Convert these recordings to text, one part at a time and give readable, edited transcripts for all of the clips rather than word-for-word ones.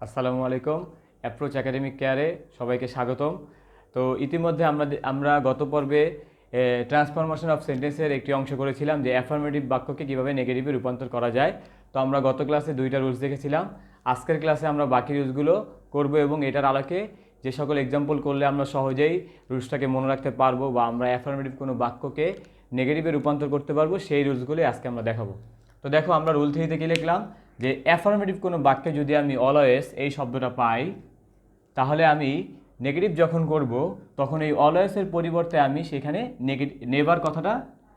আসসালামু আলাইকুম। Approach academic কেয়ারে সবাইকে স্বাগতম। তো ইতিমধ্যে আমরা গত পর্বে ট্রান্সফরমেশন অফ সেন্টেন্সের একটি অংশ করেছিলাম যে অ্যাফার্মেটিভ বাক্যকে কীভাবে নেগেটিভে রূপান্তর করা যায়। তো আমরা গত ক্লাসে দুইটা রুলস দেখেছিলাম। আজকের ক্লাসে আমরা বাকি রুলসগুলো করব এবং এটার আলোকে যে সকল এক্সাম্পল করলে আমরা সহজেই রুলসটাকে মনে রাখতে পারবো বা আমরা অ্যাফার্মেটিভ কোনো বাক্যকে নেগেটিভে রূপান্তর করতে পারবো, সেই রুলসগুলি আজকে আমরা দেখাবো। তো দেখো, আমরা রুল 3-তে কী লিখলাম যে অ্যাফার্মেটিভ কোনো বাক্যে যদি আমি অলওয়েজ এই শব্দটা পাই, তাহলে আমি নেগেটিভ যখন করব তখন এই অলওয়েজের পরিবর্তে আমি সেখানে নেভার কথাটা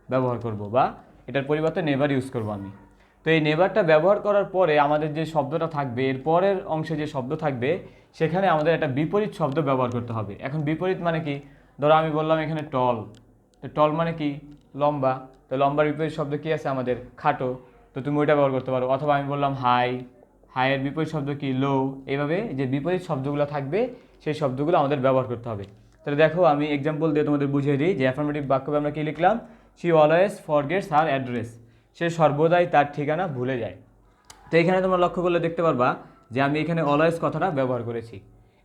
ব্যবহার করব, বা এটার পরিবর্তে নেভার ইউজ করব আমি। তো এই নেভারটা ব্যবহার করার পরে আমাদের যে শব্দটা থাকবে, এর পরের অংশে যে শব্দ থাকবে সেখানে আমাদের একটা বিপরীত শব্দ ব্যবহার করতে হবে। এখন বিপরীত মানে কি? ধরো আমি বললাম এখানে টল, তো টল মানে কি? লম্বা। তো লম্বার বিপরীত শব্দ কি আছে আমাদের? খাটো। তো তুমি ওইটা ব্যবহার করতে পারো। অথবা আমি বললাম হাই, হাইয়ের বিপরীত শব্দ কি? লো। এইভাবে যে বিপরীত শব্দগুলো থাকবে সেই শব্দগুলো আমাদের ব্যবহার করতে হবে। তাহলে দেখো, আমি এক্সাম্পল দিয়ে তোমাদের বুঝিয়ে দিই যে অ্যাফার্মেটিভ বাক্যে আমরা কী লিখলাম। She always forgets her address, সে সর্বদাই তার ঠিকানা ভুলে যায়। তো এখানে তোমরা লক্ষ্য করলে দেখতে পারবা যে আমি এখানে অলওয়েজ কথাটা ব্যবহার করেছি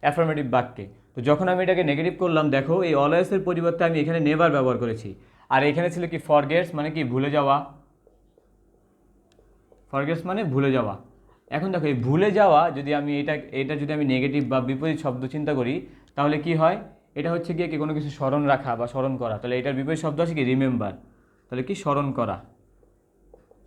অ্যাফার্মেটিভ বাক্যে। তো যখন আমি এটাকে নেগেটিভ করলাম, দেখো এই অলওয়েজের পরিবর্তে আমি এখানে নেভার ব্যবহার করেছি। আর এখানে ছিল কি? ফরগেটস মানে কি? ভুলে যাওয়া। ফরগেটস মানে ভুলে যাওয়া। এখন দেখো, এই ভুলে যাওয়া যদি আমি এটা যদি আমি নেগেটিভ বা বিপরীত শব্দ চিন্তা করি, তাহলে কি হয়? এটা হচ্ছে গিয়ে কি কোনো কিছু স্মরণ রাখা বা স্মরণ করা। তাহলে এটার বিপরীত শব্দ আছে কি? রিমেম্বার। তাহলে কি? স্মরণ করা,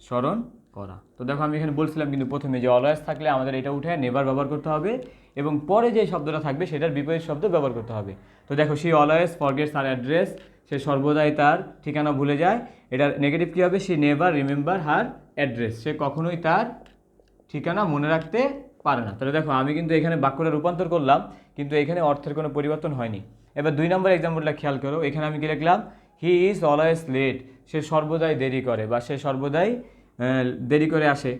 স্মরণ করা। তো দেখো, আমি এখানে বলছিলাম কিন্তু প্রথমে যে অলওয়েজ থাকলে আমাদের এটা উঠে নেভার ব্যবহার করতে হবে এবং পরে যে শব্দটা থাকবে সেটার বিপরীত শব্দ ব্যবহার করতে হবে। তো দেখো, she always forgets her address, সে সর্বদাই তার ঠিকানা ভুলে যায়। এটার নেগেটিভ কী হবে? She never remember her address, সে কখনোই তার ঠিকানা মনে রাখতে পারে না। তাহলে দেখো, আমি কিন্তু এখানে বাক্যটা রূপান্তর করলাম, কিন্তু এখানে অর্থের কোনো পরিবর্তন হয়নি। এবার 2 নম্বর এক্সাম্পলটা খেয়াল করো। এখানে আমি কি লিখলাম? হি ইজ অলওয়েজ লেট, সে সর্বদাই দেরি করে বা সে সর্বদাই দেরি করে আসে।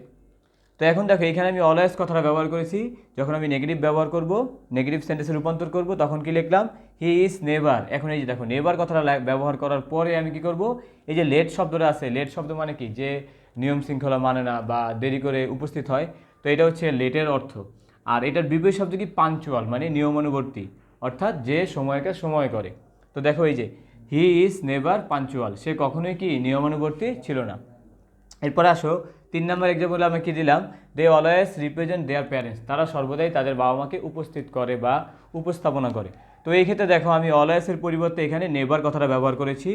তো এখন দেখো, এখানে আমি অলওয়েজ কথাটা ব্যবহার করেছি। যখন আমি নেগেটিভ ব্যবহার করব, নেগেটিভ সেন্টেন্সে রূপান্তর করব, তখন কি লিখলাম? He is never. এখন এই যে দেখো, নেভার কথাটা ব্যবহার করার পরে আমি কি করব? এই যে লেট শব্দটা আছে, লেট শব্দ মানে কি? যে নিয়ম শৃঙ্খলা মানে না বা দেরি করে উপস্থিত হয়। তো এটা হচ্ছে লেটের অর্থ। আর এটার বিপরীত শব্দ কি? পাঞ্চুয়াল, মানে নিয়মানুবর্তী, অর্থাৎ যে সময়কে সময় করে। তো দেখো, এই যে হি ইজ নেভার পাঞ্চুয়াল, সে কখনোই কি? নিয়মানুবর্তী ছিল না। এরপরে আসো 3 নম্বর এক্সাম্পলে আমি কি দিলাম? They always represent their parents, তারা সর্বদাই তাদের বাবা মাকে উপস্থিত করে বা উপস্থাপনা করে। তো এই ক্ষেত্রে দেখো, আমি অলওয়েজের পরিবর্তে এখানে নেভার কথাটা ব্যবহার করেছি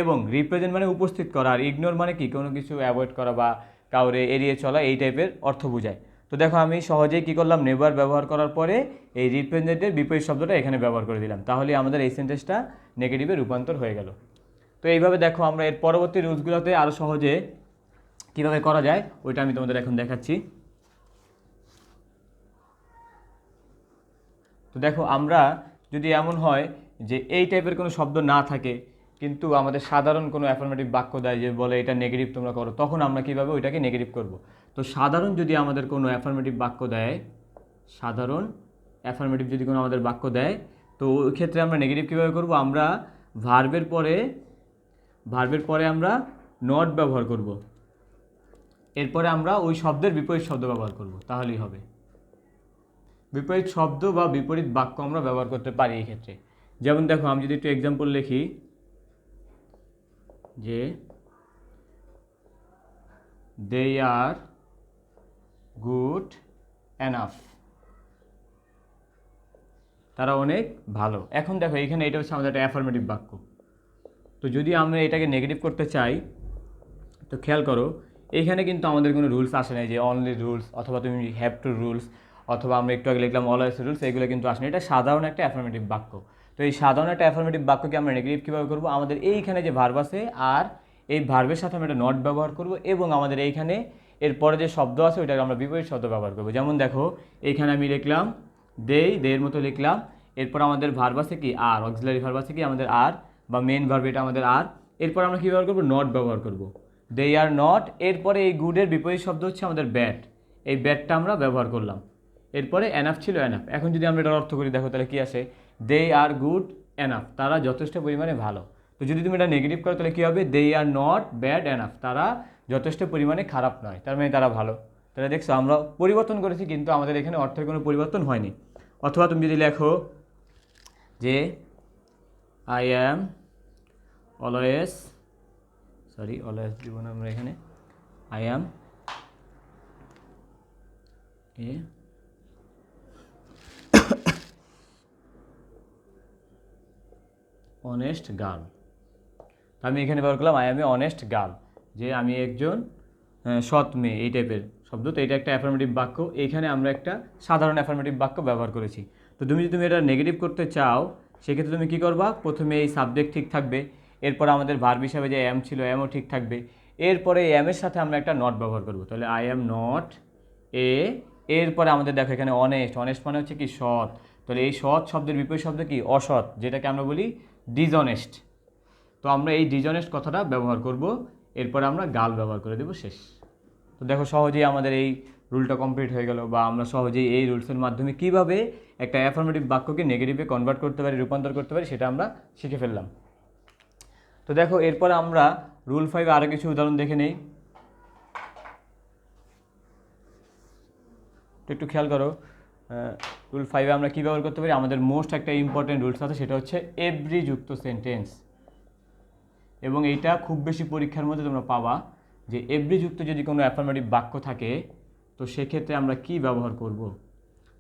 এবং রিপ্রেজেন্ট মানে উপস্থিত করা, আর ইগনোর মানে কি? কোনো কিছু অ্যাভয়েড করা বা কাউরে এড়িয়ে চলা, এই টাইপের অর্থ বোঝায়। তো দেখো, আমি সহজেই কী করলাম? নেভার ব্যবহার করার পরে এই রিপ্রেজেন্টের বিপরীত শব্দটা এখানে ব্যবহার করে দিলাম। তাহলে আমাদের এই সেন্টেন্সটা নেগেটিভে রূপান্তর হয়ে গেল। তো এইভাবে দেখো, আমরা এর পরবর্তী রুলসগুলোতে আরও সহজে কীভাবে করা যায় ওইটা আমি তোমাদের এখন দেখাচ্ছি। তো দেখো, আমরা যদি এমন হয় যে এই টাইপের কোনো শব্দ না থাকে, কিন্তু আমাদের সাধারণ কোনো অ্যাফার্মেটিভ বাক্য দেয় যে বলে এটা নেগেটিভ তোমরা করো, তখন আমরা কীভাবে ওইটাকে নেগেটিভ করব। তো সাধারণ যদি আমাদের কোনো অ্যাফার্মেটিভ বাক্য দেয়, সাধারণ অ্যাফার্মেটিভ যদি কোনো আমাদের বাক্য দেয়, তো ওই ক্ষেত্রে আমরা নেগেটিভ কীভাবে করব? আমরা ভার্বের পরে আমরা নট ব্যবহার করব। এরপরে আমরা ওই শব্দের বিপরীত শব্দ ব্যবহার করব, তাহলেই হবে। বিপরীত শব্দ বা বিপরীত বাক্য আমরা ব্যবহার করতে পারি এই ক্ষেত্রে। যেমন দেখো, আমি যদি একটু এক্সাম্পল লিখি যে দে আর গুড এনাফ, তারা অনেক ভালো। এখন দেখো, এখানে এটা হচ্ছে আমাদের একটা অ্যাফার্মেটিভ বাক্য। তো যদি আমরা এটাকে নেগেটিভ করতে চাই, তো খেয়াল করো, এইখানে কিন্তু আমাদের কোনো রুলস আসে নাই যে অনলি রুলস অথবা তুমি হ্যাভ টু রুলস অথবা আমরা একটু আগে লিখলাম অলওয়েজ রুলস, এগুলো কিন্তু আসে না। এটা সাধারণ একটা অ্যাফার্মেটিভ বাক্য। তো এই সাধারণ একটা অ্যাফার্মেটিভ বাক্যকে আমরা নেগেটিভ কীভাবে করবো? আমাদের এইখানে যে ভার্ব আছে, আর এই ভার্বের সাথে আমরা একটা নট ব্যবহার করব এবং আমাদের এইখানে এরপরে যে শব্দ আছে ওইটাকে আমরা বিপরীত শব্দ ব্যবহার করবো। যেমন দেখো, এইখানে আমি লিখলাম দের মতো লিখলাম। এরপর আমাদের ভার্ব আছে কি? আর। অক্সিলারি ভার্ব আছে কি? আমাদের আর, বা মেন ভার্ব এটা আমাদের আর। এরপর আমরা কী ব্যবহার করবো? নট ব্যবহার করব। দে আর নট। এরপরে এই গুডের বিপরীত শব্দ হচ্ছে আমাদের ব্যাড, এই ব্যাডটা আমরা ব্যবহার করলাম। এরপরে এনাফ ছিল এনাফ। এখন যদি আমরা এটার অর্থ করি, দেখো তাহলে কী আসে? দে আর গুড এনাফ, তারা যথেষ্ট পরিমাণে ভালো। তো যদি তুমি এটা নেগেটিভ করো তাহলে কী হবে? দে আর নট ব্যাড এনাফ, তারা যথেষ্ট পরিমাণে খারাপ নয়, তার মানে তারা ভালো। তাহলে দেখছো আমরা পরিবর্তন করেছি কিন্তু আমাদের এখানে অর্থের কোনো পরিবর্তন হয়নি। অথবা তুমি যদি লেখো যে I am always, sorry always দিব না আমরা এখানে, I am A honest girl. আমি এখানে ব্যবহার করলাম I am A honest girl, যে আমি একজন সৎ মেয়ে, এই টাইপের শব্দ। তো এটা একটা অ্যাফার্মেটিভ বাক্য, এইখানে আমরা একটা সাধারণ অ্যাফার্মেটিভ বাক্য ব্যবহার করেছি। তো তুমি যদি এটা নেগেটিভ করতে চাও সেক্ষেত্রে তুমি কী করবা, প্রথমে এই সাবজেক্ট ঠিক থাকবে, এরপর আমাদের ভার্ব হিসাবে যে অ্যাম ছিল অ্যামও ঠিক থাকবে, এরপরে অ্যামের সাথে আমরা একটা নট ব্যবহার করব। তাহলে আই অ্যাম নট এ, এরপরে আমাদের দেখো এখানে অনেস্ট, অনেস্ট মানে হচ্ছে কি সৎ। তাহলে এই সৎ শব্দের বিপরীত শব্দ কি অসৎ, যেটাকে আমরা বলি ডিসঅনেস্ট। তো আমরা এই ডিসঅনেস্ট কথাটা ব্যবহার করব, এরপর আমরা গাল ব্যবহার করে দেব, শেষ। তো দেখো সহজেই আমাদের এই রুলটা কমপ্লিট হয়ে গেল, বা আমরা সহজেই এই রুলসের মাধ্যমে কিভাবে একটা অ্যাফার্মেটিভ বাক্যকে নেগেটিভে কনভার্ট করতে পারি, রূপান্তর করতে পারি, সেটা আমরা শিখে ফেললাম। তো দেখো এরপর আমরা রুল 5 আরও কিছু উদাহরণ দেখে নেই। একটু খেয়াল করো, রুল 5 আমরা কী ব্যবহার করতে পারি, আমাদের মোস্ট একটা ইম্পর্টেন্ট রুলস আছে, সেটা হচ্ছে এভরি যুক্ত সেন্টেন্স। এবং এইটা খুব বেশি পরীক্ষার মধ্যে তোমরা পাবা যে এভরি যুক্ত যদি কোনো অ্যাফার্মেটিভ বাক্য থাকে তো সেক্ষেত্রে আমরা কি ব্যবহার করব।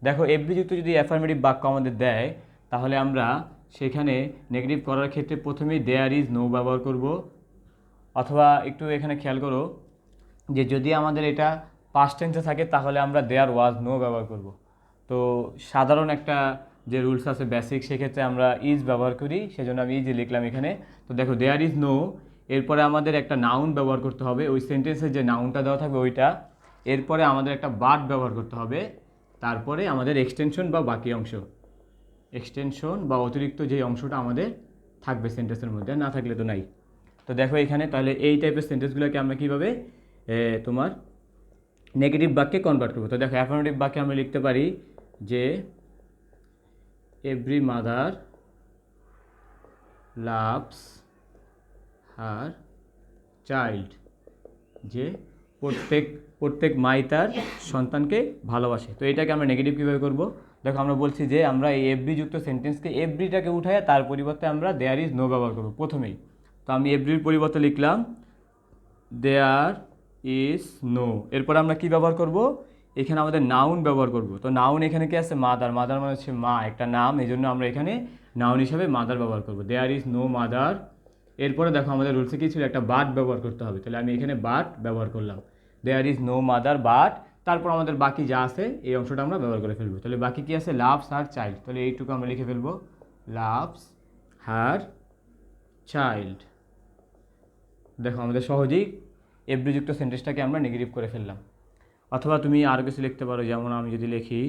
দেখো এভরি যুক্ত যদি অ্যাফার্মেটিভ বাক্য আমাদের দেয় তাহলে আমরা সেখানে নেগেটিভ করার ক্ষেত্রে প্রথমেই দেয়ার ইজ নো ব্যবহার করব, অথবা একটু এখানে খেয়াল করো যে যদি আমাদের এটা পাস্ট টেন্সে থাকে তাহলে আমরা দেয়ার ওয়াজ নো ব্যবহার করব। তো সাধারণ একটা যে রুলস আছে বেসিক, সেক্ষেত্রে আমরা ইজ ব্যবহার করি, সেজন্য আমি ইজ লিখলাম এখানে। তো দেখো দেয়ার ইজ নো, এরপরে আমাদের একটা নাউন ব্যবহার করতে হবে, ওই সেন্টেন্সের যে নাউনটা দেওয়া থাকবে ওইটা, এরপরে আমাদের একটা বাট ব্যবহার করতে হবে, তারপরে আমাদের এক্সটেনশন বা বাকি অংশ, এক্সটেনশন বা অতিরিক্ত যে অংশটা আমাদের থাকবে সেন্টেন্সের মধ্যে, না থাকলে তো নাই। তো দেখো এখানে তাহলে এই টাইপের সেন্টেন্সগুলোকে আমরা কীভাবে তোমার নেগেটিভ বাক্যে কনভার্ট করবো। তো দেখো অ্যাফার্মেটিভ বাক্যে আমরা লিখতে পারি যে every mother loves her child, যে প্রত্যেক মাই তার সন্তানকে ভালোবাসে। তো এটাকে আমরা নেগেটিভ কীভাবে করব, দেখো আমরা বলছি যে আমরা এই এভরি যুক্ত সেন্টেন্সকে এভরিটাকে উঠায় তার পরিবর্তে আমরা দেয়ার ইজ নো ব্যবহার করবো প্রথমেই। তো আমি এভরির পরিবর্তে লিখলাম দেয়ার ইজ নো, এরপর আমরা কি ব্যবহার করব, এখানে আমাদের নাউন ব্যবহার করব। তো নাউন এখানে কি আছে, মাদার, মাদার মানে হচ্ছে মা, একটা নাম, এই জন্য আমরা এখানে নাউন হিসাবে মাদার ব্যবহার করব, দেয়ার ইজ নো মাদার। এরপরে দেখো আমাদের রুলসে কী ছিল, একটা বাট ব্যবহার করতে হবে, তাহলে আমি এখানে বাট ব্যবহার করলাম, there is no mother but. তারপর আমাদের বাকি যা আছে এই অংশটা আমরা ব্যবহার করে ফেলবো। তাহলে বাকি কি আছে, লাভস হার চাইল্ড, তাহলে এইটুকু আমরা লিখে ফেলবো লাভস হার চাইল্ড। দেখো আমাদের সহজেই এভরিযুক্ত সেন্টেন্সটাকে আমরা নেগেটিভ করে ফেললাম। অথবা তুমি আরও কিছু লিখতে পারো, যেমন আমি যদি লিখি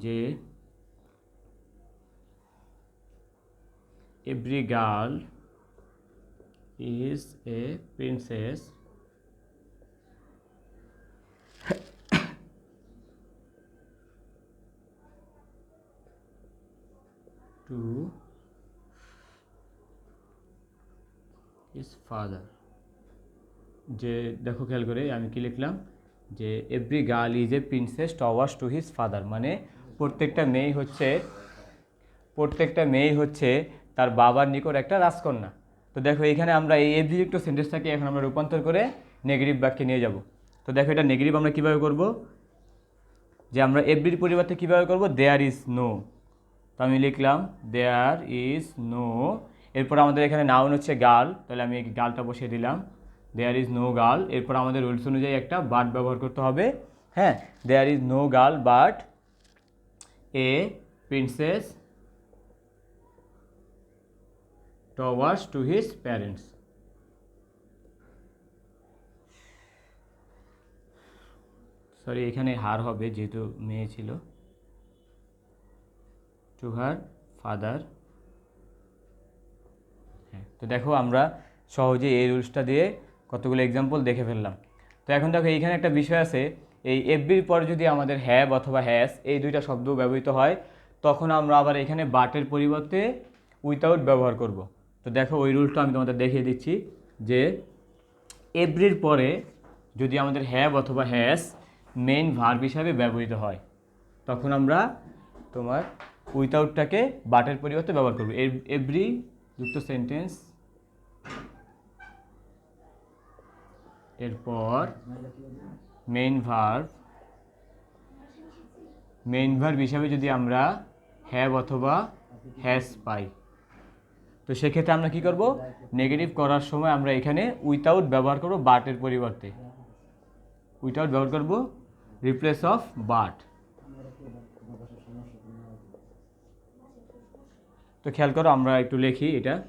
যে every girl is a princess to his father. যে দেখো খেয়াল করে আমি কি লিখলাম, যে every girl is a princess towards to his father, মানে প্রত্যেকটা মেয়েই হচ্ছে তার বাবার নিকট একটা রাজকন্যা। তো দেখো এখানে আমরা এই এভরিযুক্ত সেন্টেন্সটাকে এখন আমরা রূপান্তর করে নেগেটিভ বাক্যে নিয়ে যাব। তো দেখো এটা নেগেটিভ আমরা কীভাবে করব, যে আমরা এভরির পরিবর্তে কীভাবে করব, দেয়ার ইজ নো। তো আমি লিখলাম দেয়ার ইজ নো, এরপর আমাদের এখানে নাউন হচ্ছে গার্ল, তাহলে আমি এই গার্লটা বসিয়ে দিলাম, দেয়ার ইজ নো গার্ল। এরপর আমাদের রুলস অনুযায়ী একটা বাট ব্যবহার করতে হবে, হ্যাঁ, there is no girl but a princess towards to his parents. Sorry এখানে হার হবে যেহেতু মেয়ে ছিল, টু হার ফাদার। হ্যাঁ, তো দেখো আমরা সহজে এই রুলসটা দিয়ে কতগুলো এক্সাম্পল দেখে ফেললাম। তো এখন দেখো এইখানে একটা বিষয় আছে, এই এভরির পর যদি আমাদের হ্যাভ অথবা হ্যাজ এই দুইটা শব্দ ব্যবহৃত হয় তখন আমরা আবার এখানে বাটের পরিবর্তে উইথাউট ব্যবহার করব। তো দেখো ওই রুলসটা আমি তোমাদের দেখিয়ে দিচ্ছি, যে এভরির পরে যদি আমাদের হ্যাভ অথবা হ্যাজ মেইন ভার্ব হিসাবে ব্যবহৃত হয়, তখন আমরা তোমার উইথাউটটাকে বাটের পরিবর্তে ব্যবহার করবো। এভরি যুক্ত সেন্টেন্স, এরপর মেইন ভার্ব হিসাবে যদি আমরা হ্যাভ অথবা হ্যাজ পাই, তো সেক্ষেত্রে আমরা কি করব, নেগেটিভ করার সময় আমরা এখানে উইথাউট ব্যবহার করব বাটের পরিবর্তে, উইথাউট ব্যবহার করব রিপ্লেস অফ বাট। তো খেয়াল করো, আমরা একটু লিখি এটার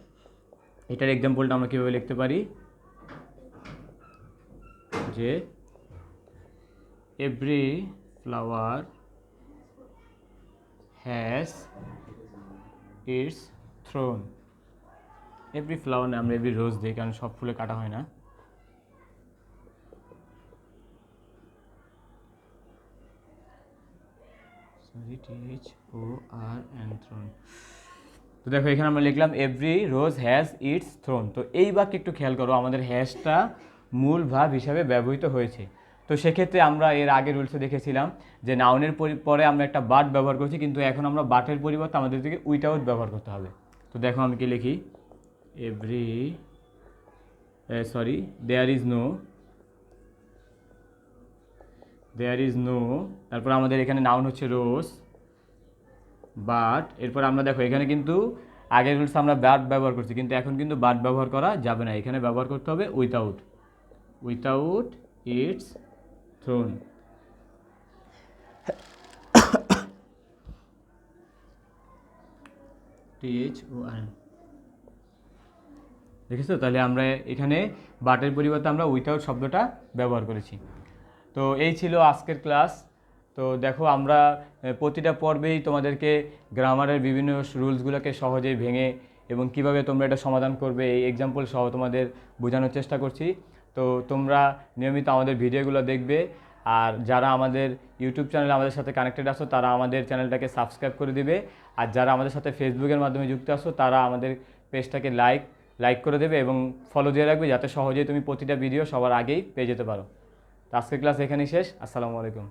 এক্সাম্পলটা আমরা কীভাবে লিখতে পারি, যে every flower has its throne. Every flower না, আমরা এভরি রোজ দিই, কারণ সব ফুলে কাটা হয় না। থ্রোন। তো দেখো এখানে আমরা লিখলাম every rose has its thorn. তো এই বাক্যে একটু খেয়াল করো, আমাদের হ্যাজটা মূল ভাব হিসাবে ব্যবহৃত হয়েছে। তো সেক্ষেত্রে আমরা এর আগে রুলসে দেখেছিলাম যে নাউনের পরে আমরা একটা বাট ব্যবহার করছি, কিন্তু এখন আমরা বাটের পরিবর্তে আমাদের দিকে উইথাউট ব্যবহার করতে হবে। তো দেখো আমি কি লিখি, দেয়ার ইজ নো, তারপর আমাদের এখানে নাউন হচ্ছে রোজ, বাট, এরপর আমরা দেখো এখানে কিন্তু আগের রুলস আমরা বাট ব্যবহার করছি, কিন্তু এখন কিন্তু বাট ব্যবহার করা যাবে না, এখানে ব্যবহার করতে হবে উইথাউট ইটস থ্রোন। দেখেছো, তাহলে আমরা এখানে বাটের পরিবর্তে আমরা উইথাউট শব্দটা ব্যবহার করেছি। তো এই ছিল আজকের ক্লাস। তো দেখো আমরা প্রতিটা পর্বেই তোমাদেরকে গ্রামারের বিভিন্ন রুলসগুলোকে সহজেই ভেঙে এবং কিভাবে তোমরা এটা সমাধান করবে এই এক্সাম্পল সহ তোমাদের বোঝানোর চেষ্টা করছি। তো তোমরা নিয়মিত আমাদের ভিডিওগুলো দেখবে, আর যারা আমাদের ইউটিউব চ্যানেলে আমাদের সাথে কানেক্টেড আছো তারা আমাদের চ্যানেলটাকে সাবস্ক্রাইব করে দিবে, আর যারা আমাদের সাথে ফেসবুকের মাধ্যমে যুক্ত আছো তারা আমাদের পেজটাকে লাইক করে দেবে এবং ফলো দিয়ে রাখবে, যাতে সহজেই তুমি প্রতিটা ভিডিও সবার আগেই পেয়ে যেতে পারো। তো আজকের ক্লাস এখানেই শেষ। আসসালামু আলাইকুম।